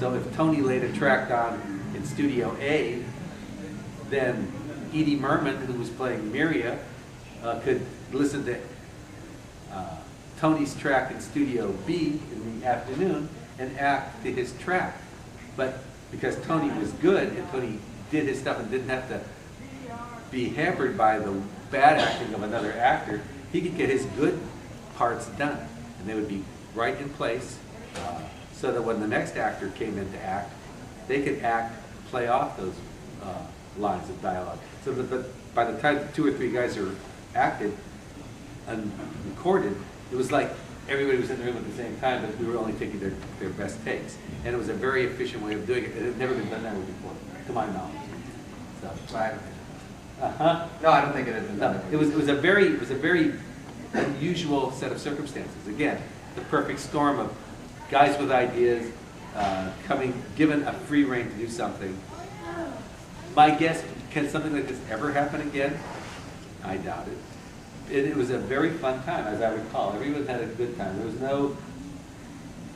So if Tony laid a track on in Studio A, then Edie Merman, who was playing Miria, could listen to Tony's track in Studio B in the afternoon and act to his track. But because Tony was good and Tony did his stuff and didn't have to be hampered by the bad acting of another actor, he could get his good parts done. And they would be right in place so that when the next actor came in to act, they could play off those lines of dialogue. So that by the time the 2 or 3 guys are acted and recorded, it was like everybody was in the room at the same time, but we were only taking their best takes. And it was a very efficient way of doing it. It had never been done that way before, to my knowledge. So, No, I don't think it had been done. It was a very unusual set of circumstances. Again, the perfect storm of guys with ideas given a free rein to do something. My guess, can something like this ever happen again? I doubt it. It was a very fun time, as I recall. Everyone had a good time.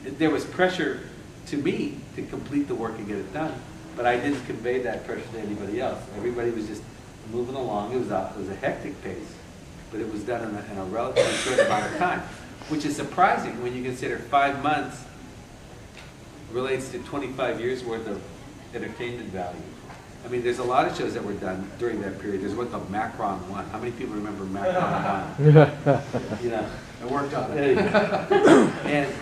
There was pressure to me to complete the work and get it done, but I didn't convey that pressure to anybody else. Everybody was just moving along. It was a hectic pace, but it was done in a relatively short amount of time, which is surprising when you consider 5 months relates to 25 years worth of entertainment value. I mean, there's a lot of shows that were done during that period. There's one called Macron 1. How many people remember Macron 1? You know, I worked on it. And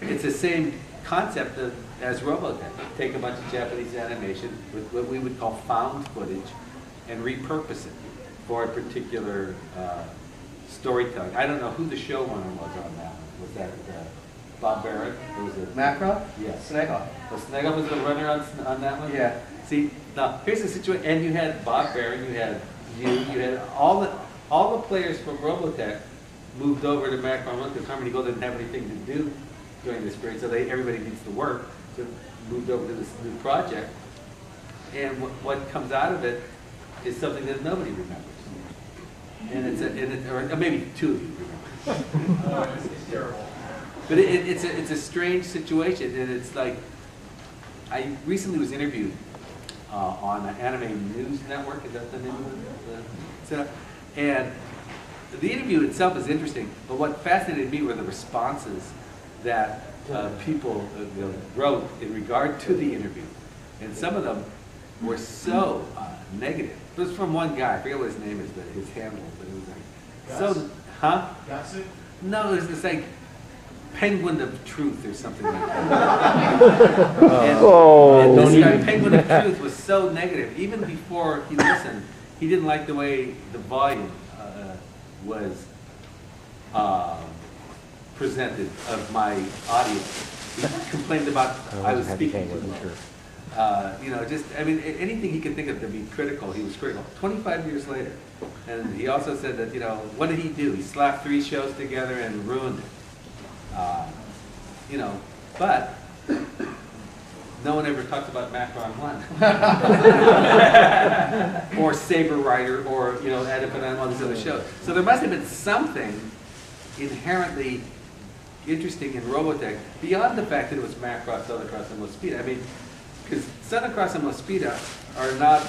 it's the same concept as Robotech. Take a bunch of Japanese animation with what we would call found footage and repurpose it for a particular storytelling. I don't know who the showrunner was on that one. Was that Bob Barrett? Or was it Macron? Yes. Snegoff. So Snegoff was the runner on that one? Yeah. See, now here's the situation, and you had Bob Barrett, you had all the players from Robotech moved over to Macron 1 because Harmony Gold didn't have anything to do during this period, so everybody needs to work, so moved over to this new project. And what comes out of it is something that nobody remembers, and or maybe 2 of you remember. It's terrible. But it's a strange situation, and it's like I recently was interviewed on the Anime News Network. Is that the name of the setup? And the interview itself is interesting, but what fascinated me were the responses that people wrote in regard to the interview, and some of them were so negative. It was from one guy. I forget what his name is, but his handle. But it was like so, huh? Gossip? No, it's like Penguin of Truth or something like that. And this guy, Penguin of Truth, was so negative. Even before he listened, he didn't like the way the volume was presented of my audience. He complained about I was speaking too low. You know, just, I mean, anything he could think of to be critical, he was critical. 25 years later. And he also said that, you know, what did he do? He slapped 3 shows together and ruined it. You know, but no one ever talks about Macron 1 or Saber Rider or, you know, Oedipus and all these other shows. So there must have been something inherently interesting in Robotech beyond the fact that it was Macross, Sonocross, and Mospeada. I mean, because Sonocross and Mospeada are not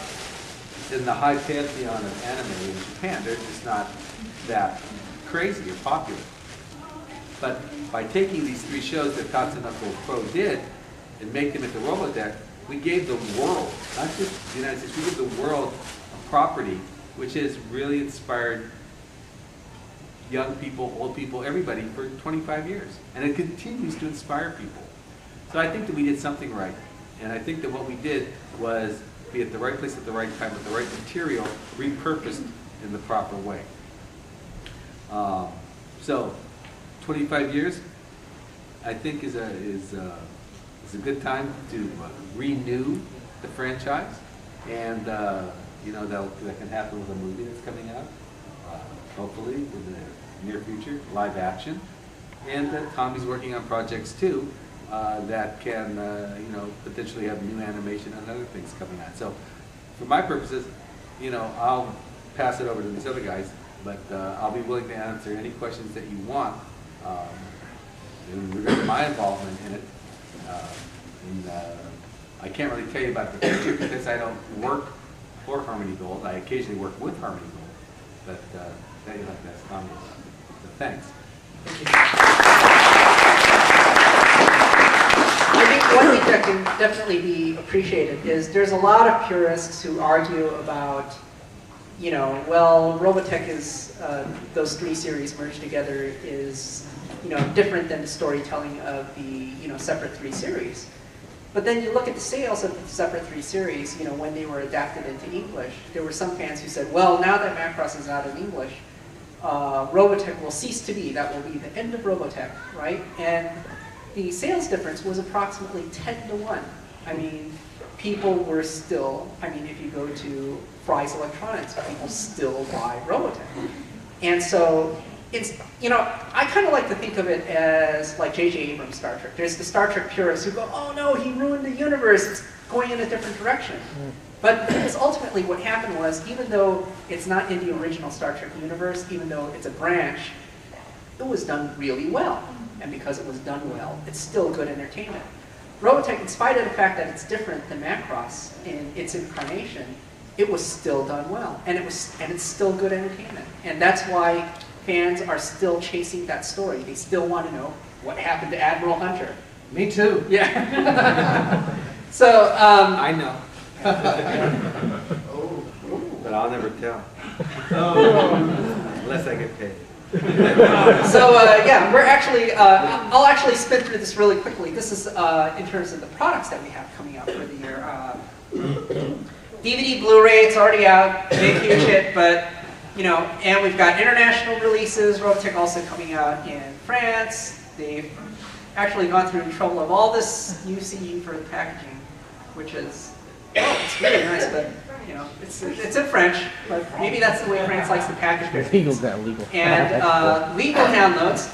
in the high pantheon of anime in Japan. They're just not that crazy or popular. But by taking these 3 shows that Tatsunoko Pro did and make them into Robotech, we gave the world, not just the United States, we gave the world a property which has really inspired young people, old people, everybody for 25 years. And it continues to inspire people. So I think that we did something right. And I think that what we did was be at the right place at the right time with the right material, repurposed in the proper way. So 25 years, I think is a good time to renew the franchise, and you know, that can happen with a movie that's coming out, hopefully in the near future, live action, and Tommy's working on projects too that can you know, potentially have new animation and other things coming out. So for my purposes, you know, I'll pass it over to these other guys, but I'll be willing to answer any questions that you want in regard to my involvement in it. And I can't really tell you about the future because I don't work for Harmony Gold. I occasionally work with Harmony Gold, but that you'll have to ask Tommy about. So thanks. I think one thing that can definitely be appreciated is there's a lot of purists who argue about, you know, well, Robotech is, those 3 series merged together is, you know, different than the storytelling of the, you know, separate 3 series. But then you look at the sales of the separate 3 series, you know, when they were adapted into English, there were some fans who said, well, now that Macross is out in English, Robotech will cease to be. That will be the end of Robotech, right? And the sales difference was approximately 10-1. I mean, people were still, I mean, if you go to Fry's Electronics, people still buy Robotech. And so, it's, you know, I kind of like to think of it as like J.J. Abrams' Star Trek. There's the Star Trek purists who go, oh no, he ruined the universe, it's going in a different direction. But because ultimately what happened was, even though it's not in the original Star Trek universe, even though it's a branch, it was done really well. And because it was done well, it's still good entertainment. Robotech, in spite of the fact that it's different than Macross in its incarnation, it was still done well. And it's still good entertainment. And that's why fans are still chasing that story. They still want to know what happened to Admiral Hunter. Me too. Yeah. So, I know. But I'll never tell. Unless I get paid. so yeah, we're actually, I'll actually spin through this really quickly. This is in terms of the products that we have coming out for the year. DVD, Blu-ray, it's already out, big huge hit, but you know, and we've got international releases. Robotech also coming out in France. They've actually gone through the trouble of all this new CE for the packaging, which is, oh, it's really nice, but you know, it's in French, but maybe that's the way France likes to package their things. Legal. And legal downloads.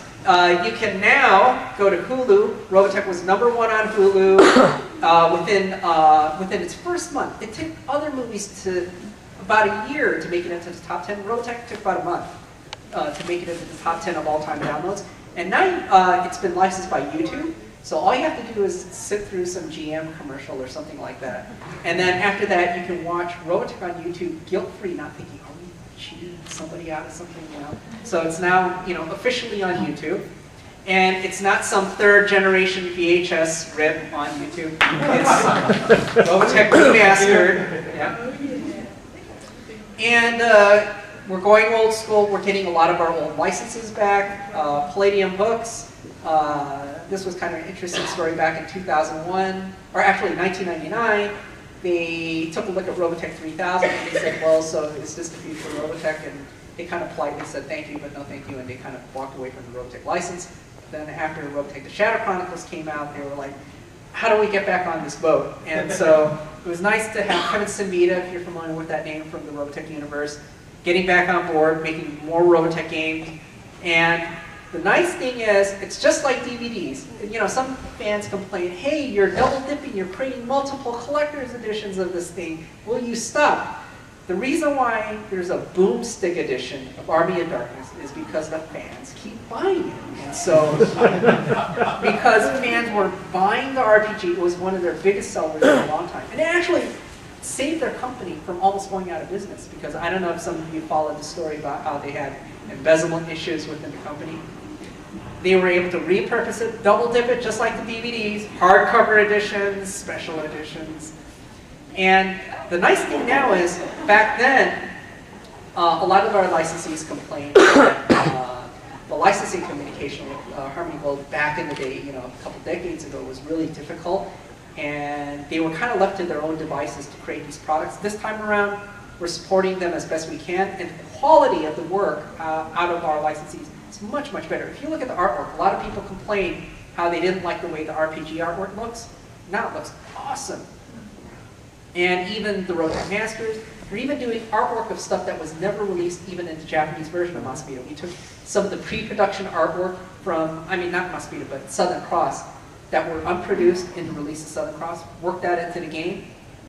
You can now go to Hulu. Robotech was #1 on Hulu within its first month. It took other movies to about a year to make it into the top 10. Robotech took about a month to make it into the top 10 of all-time downloads. And now it's been licensed by YouTube. So all you have to do is sit through some GM commercial or something like that. And then after that, you can watch Robotech on YouTube guilt-free, not thinking, are we cheating somebody out of something, you know? So it's now, you know, officially on YouTube. And it's not some 3rd generation VHS rip on YouTube. It's Robotech remastered. Yeah. And we're going old school. We're getting a lot of our old licenses back. Palladium Books. This was kind of an interesting story back in 2001, or actually 1999. They took a look at Robotech 3000 and they said, well, so is this the future of Robotech? And they kind of politely said thank you, but no thank you, and they kind of walked away from the Robotech license. Then after Robotech The Shadow Chronicles came out, they were like, how do we get back on this boat? And so it was nice to have Kevin Simita, if you're familiar with that name from the Robotech universe, getting back on board, making more Robotech games. And the nice thing is, it's just like DVDs. You know, some fans complain, hey, you're double dipping, you're creating multiple collector's editions of this thing. Will you stop? The reason why there's a boomstick edition of Army of Darkness is because the fans keep buying it. And so, because fans were buying the RPG, it was one of their biggest sellers in a long time. And it actually saved their company from almost going out of business, because I don't know if some of you followed the story about how they had embezzlement issues within the company. They were able to repurpose it, double dip it just like the DVDs, hardcover editions, special editions. And the nice thing now is, back then, a lot of our licensees complained that the licensing communication with Harmony Gold back in the day, you know, a couple decades ago, was really difficult. And they were kind of left to their own devices to create these products. This time around, we're supporting them as best we can. And the quality of the work out of our licensees is much, much better. If you look at the artwork, a lot of people complain how they didn't like the way the RPG artwork looks. Now it looks awesome. And even the Robotech Masters, we're even doing artwork of stuff that was never released even in the Japanese version of Mosquito. We took some of the pre-production artwork from, I mean, not Mosquito, but Southern Cross, that were unproduced in the release of Southern Cross, worked that into the game,